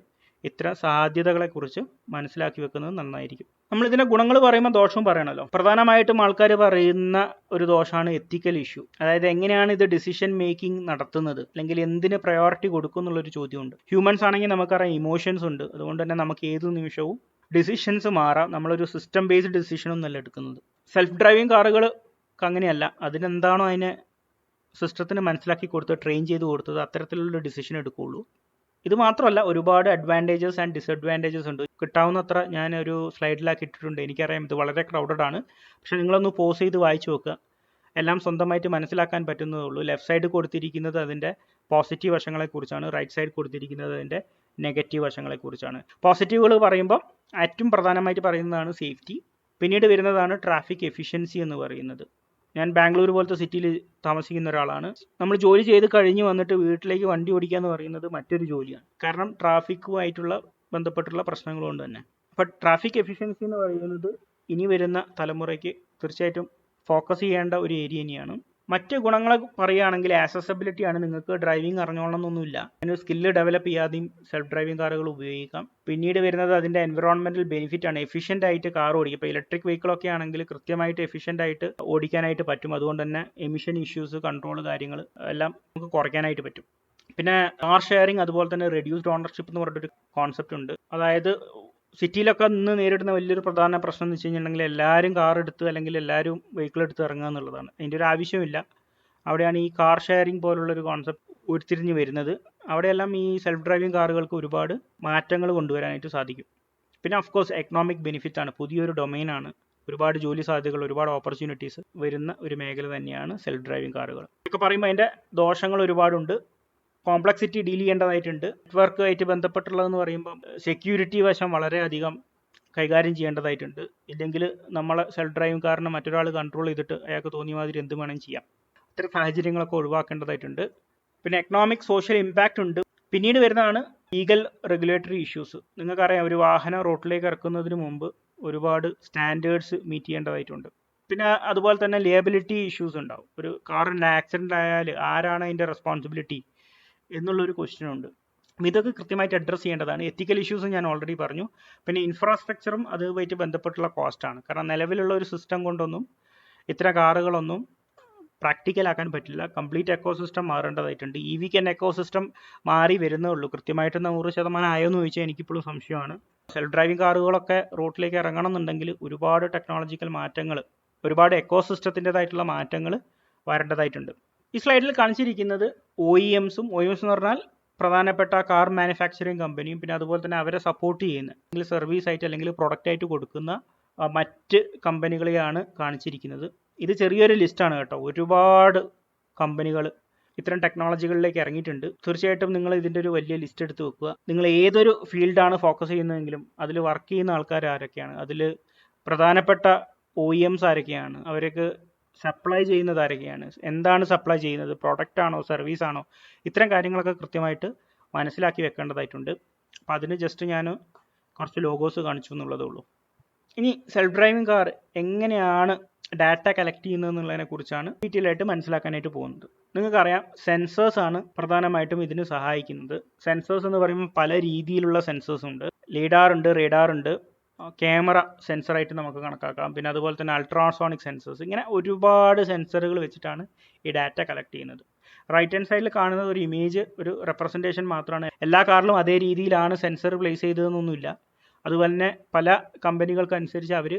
ഇത്തരം സാധ്യതകളെക്കുറിച്ച് മനസ്സിലാക്കി വെക്കുന്നത് നന്നായിരിക്കും. നമ്മളിതിൻ്റെ ഗുണങ്ങൾ പറയുമ്പോൾ ദോഷവും പറയണമല്ലോ. പ്രധാനമായിട്ടും ആൾക്കാർ പറയുന്ന ഒരു ദോഷമാണ് എത്തിക്കൽ ഇഷ്യൂ. അതായത് എങ്ങനെയാണ് ഇത് ഡിസിഷൻ മേക്കിംഗ് നടത്തുന്നത്, അല്ലെങ്കിൽ എന്തിന് പ്രയോറിറ്റി കൊടുക്കും എന്നുള്ളൊരു ചോദ്യമുണ്ട്. ഹ്യൂമൻസ് ആണെങ്കിൽ നമുക്കറിയാം ഇമോഷൻസ് ഉണ്ട്, അതുകൊണ്ട് തന്നെ നമുക്ക് ഏത് നിമിഷവും ഡിസിഷൻസ് മാറാം. നമ്മളൊരു സിസ്റ്റം ബേസ്ഡ് ഡിസിഷനൊന്നുമല്ല എടുക്കുന്നത്. സെൽഫ് ഡ്രൈവിംഗ് കാറുകൾക്ക് അങ്ങനെയല്ല. അതിനെന്താണോ അതിനെ സിസ്റ്റത്തിന് മനസ്സിലാക്കി കൊടുത്ത് ട്രെയിൻ ചെയ്ത് കൊടുത്തത് അത്തരത്തിലുള്ള ഡിസിഷൻ എടുക്കുകയുള്ളൂ. ഇത് മാത്രമല്ല, ഒരുപാട് അഡ്വാൻറ്റേജസ് ആൻഡ് ഡിസഡ്വാൻറ്റേജസ് ഉണ്ട്. കിട്ടാവുന്നത്ര ഞാനൊരു സ്ലൈഡിലാക്കി ഇട്ടിട്ടുണ്ട്. എനിക്കറിയാം ഇത് വളരെ ക്രൗഡഡ് ആണ്, പക്ഷെ നിങ്ങളൊന്ന് പോസ് ചെയ്ത് വായിച്ചു നോക്കുക. എല്ലാം സ്വന്തമായിട്ട് മനസ്സിലാക്കാൻ പറ്റുന്നതേ ഉള്ളൂ. ലെഫ്റ്റ് സൈഡ് കൊടുത്തിരിക്കുന്നത് അതിൻ്റെ പോസിറ്റീവ് വശങ്ങളെക്കുറിച്ചാണ്, റൈറ്റ് സൈഡ് കൊടുത്തിരിക്കുന്നത് അതിൻ്റെ നെഗറ്റീവ് വശങ്ങളെക്കുറിച്ചാണ്. പോസിറ്റീവുകൾ പറയുമ്പോൾ ഏറ്റവും പ്രധാനമായിട്ട് പറയുന്നതാണ് സേഫ്റ്റി. പിന്നീട് വരുന്നതാണ് ട്രാഫിക് എഫിഷ്യൻസി എന്ന് പറയുന്നത്. ഞാൻ ബാംഗ്ലൂർ പോലത്തെ സിറ്റിയിൽ താമസിക്കുന്ന ഒരാളാണ്. നമ്മൾ ജോലി ചെയ്ത് കഴിഞ്ഞ് വന്നിട്ട് വീട്ടിലേക്ക് വണ്ടി ഓടിക്കുക എന്ന് പറയുന്നത് മറ്റൊരു ജോലിയാണ്. കാരണം ട്രാഫിക്കുമായിട്ടുള്ള ബന്ധപ്പെട്ടുള്ള പ്രശ്നങ്ങൾ കൊണ്ട് തന്നെ. അപ്പോൾ ട്രാഫിക് എഫിഷ്യൻസി എന്ന് പറയുന്നത് ഇനി വരുന്ന തലമുറയ്ക്ക് തീർച്ചയായിട്ടും ഫോക്കസ് ചെയ്യേണ്ട ഒരു ഏരിയ തന്നെയാണ്. മറ്റ് ഗുണങ്ങൾ പറയുകയാണെങ്കിൽ ആക്സസബിലിറ്റി ആണ്. നിങ്ങൾക്ക് ഡ്രൈവിംഗ് അറിഞ്ഞോളണമെന്നൊന്നുമില്ല, അതിന് സ്കില്ല് ഡെവലപ്പ് ചെയ്യാതെയും സെൽഫ് ഡ്രൈവിംഗ് കാറുകൾ ഉപയോഗിക്കാം. പിന്നീട് വരുന്നത് അതിൻ്റെ എൻവിറോൺമെൻറ്റൽ ബെനിഫിറ്റ് ആണ്. എഫിഷ്യൻ്റ് ആയിട്ട് കാർ ഓടിക്കും. ഇപ്പോൾ ഇലക്ട്രിക് വെഹിക്കിളൊക്കെ ആണെങ്കിൽ കൃത്യമായിട്ട് എഫിഷ്യൻ്റ് ആയിട്ട് ഓടിക്കാനായിട്ട് പറ്റും. അതുകൊണ്ട് തന്നെ എമിഷൻ ഇഷ്യൂസ്, കൺട്രോൾ കാര്യങ്ങൾ എല്ലാം നമുക്ക് കുറയ്ക്കാനായിട്ട് പറ്റും. പിന്നെ കാർ ഷെയറിങ്, അതുപോലെ തന്നെ റെഡ്യൂസ്ഡ് ഓണർഷിപ്പ് എന്ന് പറഞ്ഞിട്ടൊരു കോൺസെപ്റ്റ് ഉണ്ട്. അതായത് സിറ്റിയിലൊക്കെ ഇന്ന് നേരിടുന്ന വലിയൊരു പ്രധാന പ്രശ്നം എന്ന് വെച്ച് കഴിഞ്ഞിട്ടുണ്ടെങ്കിൽ എല്ലാവരും കാർ എടുത്ത് അല്ലെങ്കിൽ എല്ലാവരും വെഹിക്കിൾ എടുത്ത് ഇറങ്ങുക എന്നുള്ളതാണ്. അതിൻ്റെ ഒരു ആവശ്യമില്ല. അവിടെയാണ് ഈ കാർ ഷെയറിങ് പോലുള്ളൊരു കോൺസെപ്റ്റ് ഉരുത്തിരിഞ്ഞ് വരുന്നത്. അവിടെയെല്ലാം ഈ സെൽഫ് ഡ്രൈവിംഗ് കാറുകൾക്ക് ഒരുപാട് മാറ്റങ്ങൾ കൊണ്ടുവരാനായിട്ട് സാധിക്കും. പിന്നെ ഓഫ്കോഴ്സ് എക്കണോമിക് ബെനിഫിറ്റ് ആണ്, പുതിയൊരു ഡൊമൈനാണ്, ഒരുപാട് ജോലി സാധ്യതകൾ, ഒരുപാട് ഓപ്പർച്യൂണിറ്റീസ് വരുന്ന ഒരു മേഖല തന്നെയാണ് സെൽഫ് ഡ്രൈവിംഗ് കാറുകൾ. ഇതൊക്കെ പറയുമ്പോൾ അതിൻ്റെ ദോഷങ്ങൾ ഒരുപാടുണ്ട്. കോംപ്ലക്സിറ്റി ഡീൽ ചെയ്യേണ്ടതായിട്ടുണ്ട്. നെറ്റ്വർക്കുമായിട്ട് ബന്ധപ്പെട്ടുള്ളതെന്ന് പറയുമ്പോൾ സെക്യൂരിറ്റി വശം വളരെയധികം കൈകാര്യം ചെയ്യേണ്ടതായിട്ടുണ്ട്. ഇല്ലെങ്കിൽ നമ്മളെ സെൽഫ് ഡ്രൈവിംഗ് കാറിനെ മറ്റൊരാൾ കൺട്രോൾ ചെയ്തിട്ട് അയാൾക്ക് തോന്നിയ മാതിരി എന്ത് വേണമെങ്കിലും ചെയ്യാം. ഇത്തരം സാഹചര്യങ്ങളൊക്കെ ഒഴിവാക്കേണ്ടതായിട്ടുണ്ട്. പിന്നെ എക്കണോമിക് സോഷ്യൽ ഇമ്പാക്റ്റ് ഉണ്ട്. പിന്നീട് വരുന്നതാണ് ലീഗൽ റെഗുലേറ്ററി ഇഷ്യൂസ്. നിങ്ങൾക്കറിയാം, ഒരു വാഹനം റോഡിലേക്ക് ഇറക്കുന്നതിന് മുമ്പ് ഒരുപാട് സ്റ്റാൻഡേർഡ്സ് മീറ്റ് ചെയ്യേണ്ടതായിട്ടുണ്ട്. പിന്നെ അതുപോലെ തന്നെ ലിയബിലിറ്റി ഇഷ്യൂസ് ഉണ്ടാവും. ഒരു കാറിന് ആക്സിഡൻ്റ് ആയാൽ ആരാണ് അതിൻ്റെ റെസ്പോൺസിബിലിറ്റി എന്നുള്ളൊരു ക്വസ്റ്റ്യൻ ഉണ്ട്. ഇതൊക്കെ കൃത്യമായിട്ട് അഡ്രസ്സ് ചെയ്യേണ്ടതാണ്. എത്തിക്കൽ ഇഷ്യൂസ് ഞാൻ ഓൾറെഡി പറഞ്ഞു. പിന്നെ ഇൻഫ്രാസ്ട്രക്ചറും അതുമായിട്ട് ബന്ധപ്പെട്ടുള്ള കോസ്റ്റാണ്. കാരണം നിലവിലുള്ള ഒരു സിസ്റ്റം കൊണ്ടൊന്നും ഇത്തരം കാറുകളൊന്നും പ്രാക്ടിക്കലാക്കാൻ പറ്റില്ല. Complete ecosystem മാറേണ്ടതായിട്ടുണ്ട്. EVക്ക് തന്നെ എക്കോസിസ്റ്റം മാറി വരുന്നേ ഉള്ളൂ. കൃത്യമായിട്ട് 100% ആയോ എന്ന് ചോദിച്ചാൽ എനിക്കിപ്പോഴും സംശയമാണ്. സെൽഫ് ഡ്രൈവിംഗ് കാറുകളൊക്കെ റോഡിലേക്ക് ഇറങ്ങണം എന്നുണ്ടെങ്കിൽ ഒരുപാട് ടെക്നോളജിക്കൽ മാറ്റങ്ങൾ, ഒരുപാട് എക്കോസിസ്റ്റത്തിൻ്റെതായിട്ടുള്ള മാറ്റങ്ങൾ വരേണ്ടതായിട്ടുണ്ട്. ഈ സ്ലൈഡിൽ കാണിച്ചിരിക്കുന്നത് OEMസും എന്ന് പറഞ്ഞാൽ പ്രധാനപ്പെട്ട കാർ മാനുഫാക്ചറിങ് കമ്പനിയും പിന്നെ അതുപോലെ തന്നെ അവരെ സപ്പോർട്ട് ചെയ്യുന്ന അല്ലെങ്കിൽ സർവീസ് ആയിട്ട് അല്ലെങ്കിൽ പ്രൊഡക്റ്റ് ആയിട്ട് കൊടുക്കുന്ന മറ്റ് കമ്പനികളെയാണ് കാണിച്ചിരിക്കുന്നത്. ഇത് ചെറിയൊരു ലിസ്റ്റാണ് കേട്ടോ. ഒരുപാട് കമ്പനികൾ ഇത്തരം ടെക്നോളജികളിലേക്ക് ഇറങ്ങിയിട്ടുണ്ട്. തീർച്ചയായിട്ടും നിങ്ങൾ ഇതിൻ്റെ ഒരു വലിയ ലിസ്റ്റ് എടുത്ത് വെക്കുക. നിങ്ങൾ ഏതൊരു ഫീൽഡാണ് ഫോക്കസ് ചെയ്യുന്നതെങ്കിലും അതിൽ വർക്ക് ചെയ്യുന്ന ആൾക്കാർ ആരൊക്കെയാണ്, അതിൽ പ്രധാനപ്പെട്ട OEMs ആരൊക്കെയാണ്, അവർക്ക് സപ്ലൈ ചെയ്യുന്നത് ആരൊക്കെയാണ്, എന്താണ് സപ്ലൈ ചെയ്യുന്നത്, പ്രോഡക്റ്റ് ആണോ സർവീസ് ആണോ, ഇത്തരം കാര്യങ്ങളൊക്കെ കൃത്യമായിട്ട് മനസ്സിലാക്കി വെക്കേണ്ടതായിട്ടുണ്ട്. അപ്പോൾ അതിന് ജസ്റ്റ് ഞാൻ കുറച്ച് ലോഗോസ് കാണിച്ചു എന്നുള്ളതേ ഉള്ളൂ. ഇനി സെൽഫ് ഡ്രൈവിംഗ് കാർ എങ്ങനെയാണ് ഡാറ്റ കളക്ട് ചെയ്യുന്നത് എന്നുള്ളതിനെ കുറിച്ചാണ് ഡീറ്റെയിൽ ആയിട്ട് മനസ്സിലാക്കാനായിട്ട് പോകുന്നത്. നിങ്ങൾക്കറിയാം, സെൻസേഴ്സ് ആണ് പ്രധാനമായിട്ടും ഇതിന് സഹായിക്കുന്നത്. സെൻസേഴ്സ് എന്ന് പറയുമ്പോൾ പല രീതിയിലുള്ള സെൻസേഴ്സ് ഉണ്ട്. ലീഡാർ ഉണ്ട്, റേഡാർ ഉണ്ട്, ക്യാമറ സെൻസറായിട്ട് നമുക്ക് കണക്കാക്കാം. പിന്നെ അതുപോലെ തന്നെ അൾട്രാസോണിക് സെൻസേഴ്സ്, ഇങ്ങനെ ഒരുപാട് സെൻസറുകൾ വെച്ചിട്ടാണ് ഈ ഡാറ്റ കളക്ട് ചെയ്യുന്നത്. റൈറ്റ് ഹാൻഡ് സൈഡിൽ കാണുന്നത് ഒരു ഇമേജ്, ഒരു റെപ്രസെൻറ്റേഷൻ മാത്രമാണ്. എല്ലാ കാറിലും അതേ രീതിയിലാണ് സെൻസർ പ്ലേസ് ചെയ്തതെന്നൊന്നുമില്ല. അതുപോലെ തന്നെ പല കമ്പനികൾക്കനുസരിച്ച് അവർ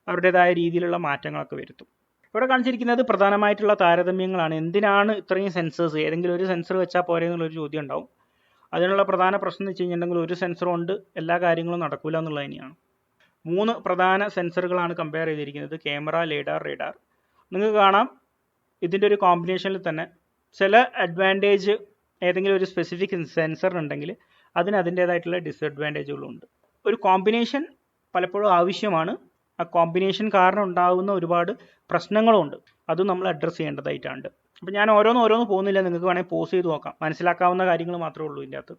അവരുടേതായ രീതിയിലുള്ള മാറ്റങ്ങളൊക്കെ വരുത്തും. ഇവിടെ കാണിച്ചിരിക്കുന്നത് പ്രധാനമായിട്ടുള്ള താരതമ്യങ്ങളാണ്. എന്തിനാണ് ഇത്രയും സെൻസേഴ്സ്? ഏതെങ്കിലും ഒരു സെൻസർ വെച്ചാൽ പോരെ എന്നുള്ളൊരു ചോദ്യം ഉണ്ടാവും. അതിനുള്ള പ്രധാന പ്രശ്നം എന്ന് വെച്ച് കഴിഞ്ഞിട്ടുണ്ടെങ്കിൽ ഒരു സെൻസർ കൊണ്ട് എല്ലാ കാര്യങ്ങളും നടക്കില്ല എന്നുള്ളത് തന്നെയാണ്. 3 പ്രധാന സെൻസറുകളാണ് കമ്പയർ ചെയ്തിരിക്കുന്നത്: ക്യാമറ, ലേഡാർ, റേഡാർ. നിങ്ങൾക്ക് കാണാം ഇതിൻ്റെ ഒരു കോമ്പിനേഷനിൽ തന്നെ ചില അഡ്വാൻറ്റേജ് ഏതെങ്കിലും ഒരു സ്പെസിഫിക് സെൻസറിനുണ്ടെങ്കിൽ അതിന് അതിൻ്റേതായിട്ടുള്ള ഡിസഡ്വാൻറ്റേജുകളുണ്ട്. ഒരു കോമ്പിനേഷൻ പലപ്പോഴും ആവശ്യമാണ്. ആ കോമ്പിനേഷൻ കാരണം ഉണ്ടാകുന്ന ഒരുപാട് പ്രശ്നങ്ങളുണ്ട്. അതും നമ്മൾ അഡ്രസ്സ് ചെയ്യേണ്ടതായിട്ടുണ്ട്. അപ്പോൾ ഞാൻ ഓരോന്ന് പോകുന്നില്ല, നിങ്ങൾക്ക് വേണമെങ്കിൽ പോസ് ചെയ്ത് നോക്കാം. മനസ്സിലാക്കാവുന്ന കാര്യങ്ങൾ മാത്രമേ ഉള്ളൂ ഇതിൻ്റെ അകത്ത്.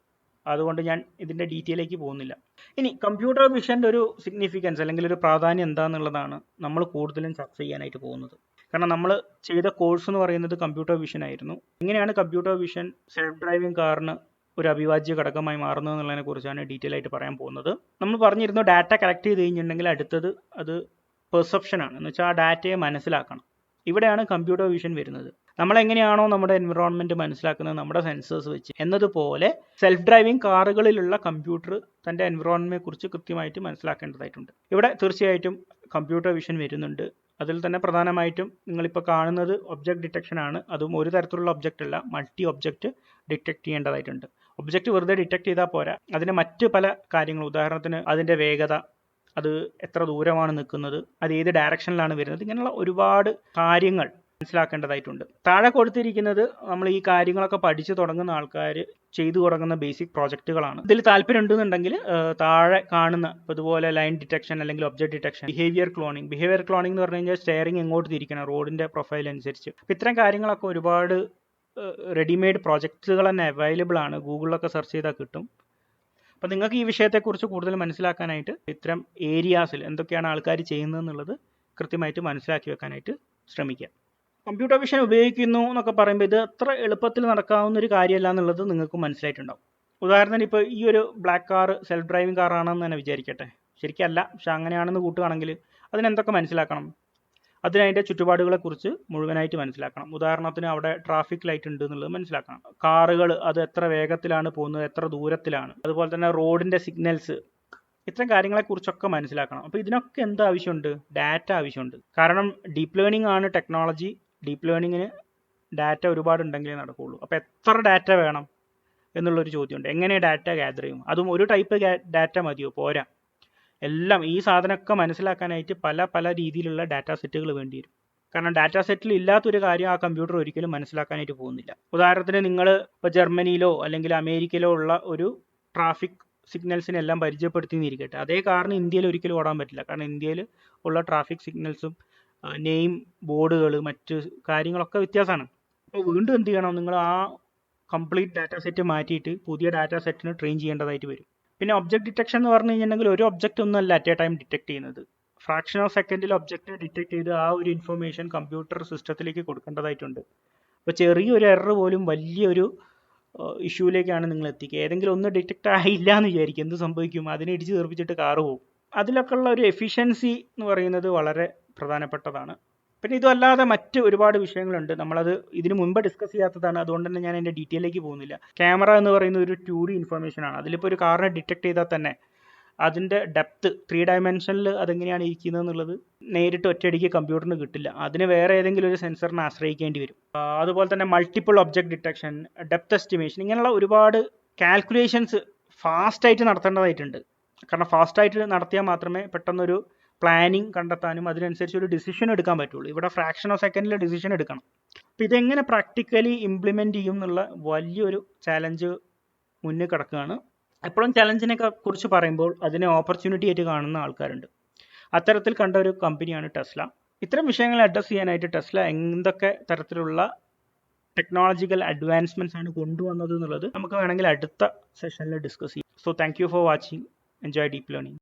അതുകൊണ്ട് ഞാൻ ഇതിൻ്റെ ഡീറ്റെയിലേക്ക് പോകുന്നില്ല. ഇനി കമ്പ്യൂട്ടർ വിഷൻ്റെ ഒരു സിഗ്നിഫിക്കൻസ് അല്ലെങ്കിൽ ഒരു പ്രാധാന്യം എന്താണെന്നുള്ളതാണ് നമ്മൾ കൂടുതലും ചർച്ച ചെയ്യാനായിട്ട് പോകുന്നത്. കാരണം നമ്മൾ ചെയ്ത കോഴ്സ് എന്ന് പറയുന്നത് കമ്പ്യൂട്ടർ വിഷൻ ആയിരുന്നു. എങ്ങനെയാണ് കമ്പ്യൂട്ടർ വിഷൻ സെൽഫ് ഡ്രൈവിംഗ് കാറിന് ഒരു അവിഭാജ്യ ഘടകമായി മാറുന്നത് എന്നുള്ളതിനെ കുറിച്ചാണ് ഡീറ്റെയിൽ ആയിട്ട് പറയാൻ പോകുന്നത്. നമ്മൾ പറഞ്ഞിരുന്നു ഡാറ്റ കളക്ട് ചെയ്ത് കഴിഞ്ഞിട്ടുണ്ടെങ്കിൽ അടുത്തത് അത് പെർസെപ്ഷനാണ്. എന്ന് വെച്ചാൽ ആ ഡാറ്റയെ മനസ്സിലാക്കണം. ഇവിടെയാണ് കമ്പ്യൂട്ടർ വിഷൻ വരുന്നത്. നമ്മളെങ്ങനെയാണോ നമ്മുടെ എൻവിറോൺമെൻറ്റ് മനസ്സിലാക്കുന്നത് നമ്മുടെ സെൻസേഴ്സ് വെച്ച് എന്നതുപോലെ സെൽഫ് ഡ്രൈവിംഗ് കാറുകളിലുള്ള കമ്പ്യൂട്ടർ തൻ്റെ എൻവിറോൺമെൻറ്റിനെ കുറിച്ച് കൃത്യമായിട്ട് മനസ്സിലാക്കേണ്ടതായിട്ടുണ്ട്. ഇവിടെ തീർച്ചയായിട്ടും കമ്പ്യൂട്ടർ വിഷൻ വരുന്നുണ്ട്. അതിൽ തന്നെ പ്രധാനമായിട്ടും നിങ്ങളിപ്പോൾ കാണുന്നത് ഒബ്ജക്റ്റ് ഡിറ്റക്ഷൻ ആണ്. അതും ഒരു തരത്തിലുള്ള ഒബ്ജക്റ്റ് അല്ല, മൾട്ടി ഒബ്ജക്റ്റ് ഡിറ്റക്ട് ചെയ്യേണ്ടതായിട്ടുണ്ട്. ഒബ്ജക്റ്റ് വെറുതെ ഡിറ്റക്ട് ചെയ്താൽ പോരാ, അതിന് മറ്റ് പല കാര്യങ്ങൾ, ഉദാഹരണത്തിന് അതിൻ്റെ വേഗത, അത് എത്ര ദൂരമാണ് നിൽക്കുന്നത്, അത് ഏത് ഡയറക്ഷനിലാണ് വരുന്നത്, ഇങ്ങനെയുള്ള ഒരുപാട് കാര്യങ്ങൾ മനസ്സിലാക്കേണ്ടതായിട്ടുണ്ട്. താഴെ കൊടുത്തിരിക്കുന്നത് നമ്മൾ ഈ കാര്യങ്ങളൊക്കെ പഠിച്ചു തുടങ്ങുന്ന ആൾക്കാർ ചെയ്തു തുടങ്ങുന്ന ബേസിക് പ്രോജക്റ്റുകളാണ്. ഇതിൽ താല്പര്യം ഉണ്ടെന്നുണ്ടെങ്കിൽ താഴെ കാണുന്ന ഇതുപോലെ ലൈൻ ഡിറ്റക്ഷൻ അല്ലെങ്കിൽ ഒബ്ജക്റ്റ് ഡിറ്റക്ഷൻ, ബിഹേവിയർ ക്ലോണിംഗ് എന്ന് പറഞ്ഞു കഴിഞ്ഞാൽ സ്റ്റെയറിംഗ് എങ്ങോട്ട് തിരിക്കണം റോഡിൻ്റെ പ്രൊഫൈൽ അനുസരിച്ച്. ഇത്തരം കാര്യങ്ങളൊക്കെ ഒരുപാട് റെഡിമെയ്ഡ് പ്രോജക്റ്റുകൾ തന്നെ അവൈലബിൾ ആണ്. ഗൂഗിളിലൊക്കെ സെർച്ച് ചെയ്താൽ കിട്ടും. അപ്പോൾ നിങ്ങൾക്ക് ഈ വിഷയത്തെക്കുറിച്ച് കൂടുതൽ മനസ്സിലാക്കാനായിട്ട് ഇത്തരം ഏരിയാസിൽ എന്തൊക്കെയാണ് ആൾക്കാർ ചെയ്യുന്നതെന്നുള്ളത് കൃത്യമായിട്ട് മനസ്സിലാക്കി വെക്കാനായിട്ട് ശ്രമിക്കുക. കമ്പ്യൂട്ടർ വിഷൻ ഉപയോഗിക്കുന്നു എന്നൊക്കെ പറയുമ്പോൾ ഇത് അത്ര എളുപ്പത്തിൽ നടക്കാവുന്ന ഒരു കാര്യമല്ല എന്നുള്ളത് നിങ്ങൾക്ക് മനസ്സിലായിട്ടുണ്ടാവും. ഉദാഹരണത്തിന് ഇപ്പോൾ ഈ ഒരു ബ്ലാക്ക് കാർ സെൽഫ് ഡ്രൈവിംഗ് കാറാണെന്ന് തന്നെ വിചാരിക്കട്ടെ. ശരിക്കല്ല, പക്ഷെ അങ്ങനെയാണെന്ന് കൂട്ടുകയാണെങ്കിൽ അതിനെന്തൊക്കെ മനസ്സിലാക്കണം? അതിനതിൻ്റെ ചുറ്റുപാടുകളെക്കുറിച്ച് മുഴുവനായിട്ട് മനസ്സിലാക്കണം. ഉദാഹരണത്തിന് അവിടെ ട്രാഫിക് ലൈറ്റ് ഉണ്ട് എന്നുള്ളത് മനസ്സിലാക്കണം. കാറുകൾ അത് എത്ര വേഗത്തിലാണ് പോകുന്നത്, എത്ര ദൂരത്തിലാണ്, അതുപോലെ തന്നെ റോഡിൻ്റെ സിഗ്നൽസ്, ഇത്തരം കാര്യങ്ങളെക്കുറിച്ചൊക്കെ മനസ്സിലാക്കണം. അപ്പോൾ ഇതിനൊക്കെ എന്ത് ആവശ്യമുണ്ട്? ഡാറ്റ ആവശ്യമുണ്ട്. കാരണം ഡീപ്പ് ലേണിംഗ് ആണ് ടെക്നോളജി. ഡീപ്പ് ലേണിങ്ങിന് ഡാറ്റ ഒരുപാട് ഉണ്ടെങ്കിലേ നടക്കുകയുള്ളൂ. അപ്പോൾ എത്ര ഡാറ്റ വേണം എന്നുള്ളൊരു ചോദ്യമുണ്ട്. എങ്ങനെ ഡാറ്റ ഗ്യാദർ ചെയ്യും? അതും ഒരു ടൈപ്പ് ഡാറ്റ മതിയോ? പോരാ. എല്ലാം ഈ സാധനമൊക്കെ മനസ്സിലാക്കാനായിട്ട് പല രീതിയിലുള്ള ഡാറ്റാ സെറ്റുകൾ വേണ്ടി വരും. കാരണം ഡാറ്റാ സെറ്റിൽ ഇല്ലാത്തൊരു കാര്യം ആ കമ്പ്യൂട്ടർ ഒരിക്കലും മനസ്സിലാക്കാനായിട്ട് പോകുന്നില്ല. ഉദാഹരണത്തിന് നിങ്ങൾ ഇപ്പോൾ ജർമ്മനിയിലോ അല്ലെങ്കിൽ അമേരിക്കയിലോ ഉള്ള ഒരു ട്രാഫിക് സിഗ്നൽസിനെല്ലാം പരിചയപ്പെടുത്തിയിരിക്കട്ടെ, അതേ കാറിന് ഇന്ത്യയിൽ ഒരിക്കലും ഓടാൻ പറ്റില്ല. കാരണം ഇന്ത്യയിൽ ഉള്ള ട്രാഫിക് സിഗ്നൽസും നെയിം ബോർഡുകൾ മറ്റ് കാര്യങ്ങളൊക്കെ വ്യത്യാസമാണ്. അപ്പോൾ വീണ്ടും എന്ത് ചെയ്യണം? നിങ്ങൾ ആ കംപ്ലീറ്റ് ഡാറ്റാ സെറ്റ് മാറ്റിയിട്ട് പുതിയ ഡാറ്റാ സെറ്റിന് ട്രെയിൻ ചെയ്യേണ്ടതായിട്ട് വരും. പിന്നെ ഒബ്ജക്റ്റ് ഡിറ്റക്ഷൻ എന്ന് പറഞ്ഞു കഴിഞ്ഞിട്ടുണ്ടെങ്കിൽ ഒരു ഒബ്ജക്റ്റ് ഒന്നുമല്ല അറ്റ് എ ടൈം ഡിറ്റക്ട് ചെയ്യുന്നത്. ഫ്രാക്ഷൻ ഓഫ് സെക്കൻഡിൽ ഒബ്ജക്റ്റ് ഡിറ്റക്ട് ചെയ്ത് ആ ഒരു ഇൻഫർമേഷൻ കമ്പ്യൂട്ടർ സിസ്റ്റത്തിലേക്ക് കൊടുക്കേണ്ടതായിട്ടുണ്ട്. അപ്പോൾ ചെറിയൊരു എറർ പോലും വലിയൊരു ഇഷ്യൂവിലേക്കാണ് നിങ്ങൾ എത്തിക്കുക. ഏതെങ്കിലും ഒന്ന് ഡിറ്റക്റ്റ് ആയില്ല എന്ന് വിചാരിക്കും, എന്ത് സംഭവിക്കും? അതിനെ ഇടിച്ച് തീർപ്പിച്ചിട്ട് കാറ് പോകും. അതിലൊക്കെ ഉള്ള ഒരു എഫിഷ്യൻസി എന്ന് പറയുന്നത് വളരെ പ്രധാനപ്പെട്ടതാണ്. പിന്നെ ഇതല്ലാതെ മറ്റ് ഒരുപാട് വിഷയങ്ങളുണ്ട്. നമ്മളത് ഇതിനു മുമ്പ് ഡിസ്കസ് ചെയ്യാത്തതാണ്. അതുകൊണ്ട് തന്നെ ഞാൻ എൻ്റെ ഡീറ്റെയിലേക്ക് പോകുന്നില്ല. ക്യാമറ എന്ന് പറയുന്നത് ഒരു 2D ഇൻഫർമേഷനാണ്. അതിലിപ്പോൾ ഒരു കാറിനെ ഡിറ്റക്ട് ചെയ്താൽ തന്നെ അതിൻ്റെ ഡെപ്ത്ത് 3 ഡയമെൻഷനിൽ അതെങ്ങനെയാണ് ഇരിക്കുന്നത് എന്നുള്ളത് നേരിട്ട് ഒറ്റയടിക്ക് കമ്പ്യൂട്ടറിന് കിട്ടില്ല. അതിന് വേറെ ഏതെങ്കിലും ഒരു സെൻസറിനെ ആശ്രയിക്കേണ്ടി വരും. അതുപോലെ തന്നെ multiple object detection, depth estimation, ഇങ്ങനെയുള്ള ഒരുപാട് കാൽക്കുലേഷൻസ് ഫാസ്റ്റായിട്ട് നടത്തേണ്ടതായിട്ടുണ്ട്. കാരണം ഫാസ്റ്റായിട്ട് നടത്തിയാൽ മാത്രമേ പെട്ടെന്നൊരു പ്ലാനിങ് കണ്ടെത്താനും അതിനനുസരിച്ച് ഒരു ഡിസിഷൻ എടുക്കാൻ പറ്റുള്ളൂ. ഇവിടെ ഫ്രാക്ഷൻ ഓഫ് സെക്കൻഡിൽ ഡിസിഷൻ എടുക്കണം. അപ്പോൾ ഇതെങ്ങനെ പ്രാക്ടിക്കലി ഇംപ്ലിമെൻറ്റ് ചെയ്യും എന്നുള്ള വലിയൊരു ചാലഞ്ച് മുന്നിൽ കിടക്കുകയാണ്. എപ്പോഴും ചലഞ്ചിനെ കുറിച്ച് പറയുമ്പോൾ അതിനെ ഓപ്പർച്യൂണിറ്റി ആയിട്ട് കാണുന്ന ആൾക്കാരുണ്ട്. അത്തരത്തിൽ കണ്ട ഒരു കമ്പനിയാണ് ടെസ്ല. ഇത്തരം വിഷയങ്ങൾ അഡ്രസ്സ് ചെയ്യാനായിട്ട് ടെസ്ല എന്തൊക്കെ തരത്തിലുള്ള ടെക്നോളജിക്കൽ അഡ്വാൻസ്മെൻറ്റ്സ് ആണ് കൊണ്ടുവന്നത് എന്നുള്ളത് നമുക്ക് വേണമെങ്കിൽ അടുത്ത സെഷനിൽ ഡിസ്കസ് ചെയ്യാം. So thank you for watching. Enjoy deep learning.